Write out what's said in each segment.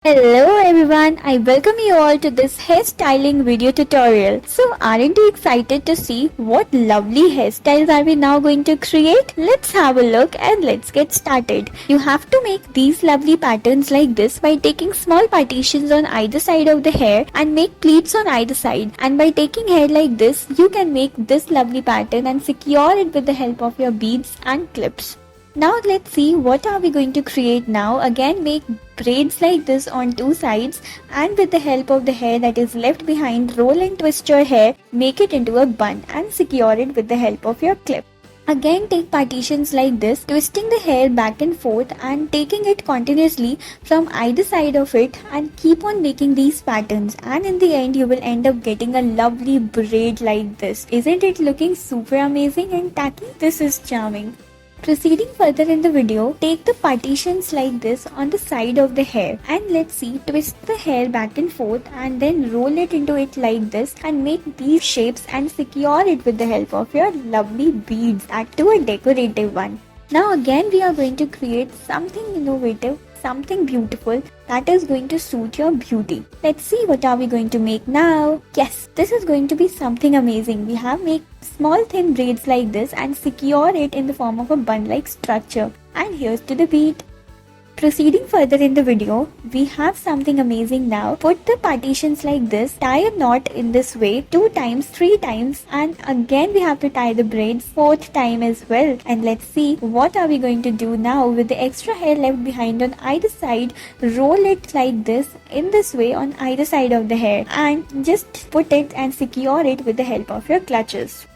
Hello everyone, I welcome you all to this hairstyling video tutorial. So aren't you excited to see what lovely hairstyles are we now going to create? Let's have a look and let's get started. You have to make these lovely patterns like this by taking small partitions on either side of the hair and make pleats on either side. And by taking hair like this, you can make this lovely pattern and secure it with the help of your beads and clips. Now let's see what are we going to create now. Again, make braids like this on two sides, and with the help of the hair that is left behind, roll and twist your hair, make it into a bun and secure it with the help of your clip. Again, take partitions like this, twisting the hair back and forth and taking it continuously from either side of it, and keep on making these patterns, and in the end you will end up getting a lovely braid like this. Isn't it looking super amazing and tacky? This is charming. Proceeding further in the video, take the partitions like this on the side of the hair, and let's see, twist the hair back and forth and then roll it into it like this and make these shapes and secure it with the help of your lovely beads, add to a decorative one. Now again we are going to create something innovative, something beautiful that is going to suit your beauty. Let's see what are we going to make now. Yes, this is going to be something amazing. We have made small thin braids like this and secure it in the form of a bun like structure. And here's to the bead. Proceeding further in the video, we have something amazing now. Put the partitions like this, tie a knot in this way 2 times, 3 times, and again we have to tie the braids 4th time as well. And let's see what are we going to do now. With the extra hair left behind on either side, roll it like this in this way on either side of the hair and just put it and secure it with the help of your clutches.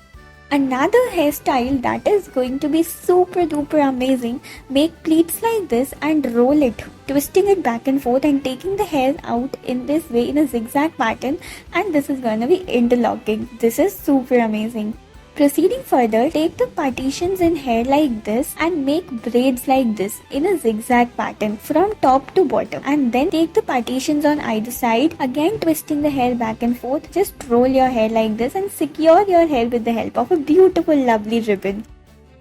Another hairstyle that is going to be super duper amazing, make pleats like this and roll it, twisting it back and forth and taking the hair out in this way in a zigzag pattern, and this is going to be interlocking. This is super amazing. Proceeding further, take the partitions in hair like this and make braids like this in a zigzag pattern from top to bottom, and then take the partitions on either side, again twisting the hair back and forth, just roll your hair like this and secure your hair with the help of a beautiful lovely ribbon.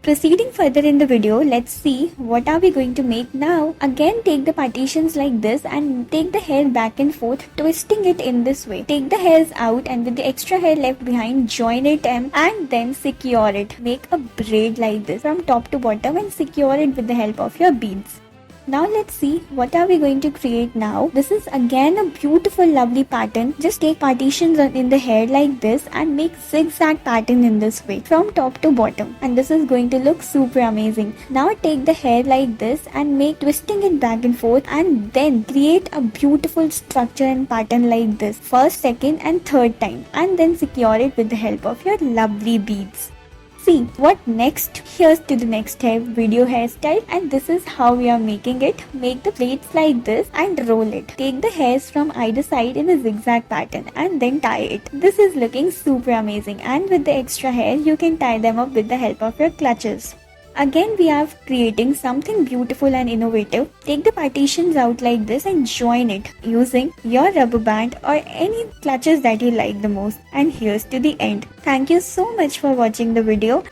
Proceeding further in the video, let's see what are we going to make now. Again, take the partitions like this and take the hair back and forth, twisting it in this way. Take the hairs out and with the extra hair left behind, join it and then secure it. Make a braid like this from top to bottom and secure it with the help of your beads. Now let's see what are we going to create now. This is again a beautiful lovely pattern. Just take partitions in the hair like this and make zigzag pattern in this way from top to bottom, and this is going to look super amazing. Now take the hair like this and make twisting it back and forth and then create a beautiful structure and pattern like this first, second and third time, and then secure it with the help of your lovely beads. See what next. Here's to the next video hairstyle, and this is how we are making it. Make the plaits like this and roll it. Take the hairs from either side in a zigzag pattern and then tie it. This is looking super amazing, and with the extra hair you can tie them up with the help of your clutches. Again we are creating something beautiful and innovative. Take the partitions out like this and join it using your rubber band or any clutches that you like the most. And here's to the end. Thank you so much for watching the video.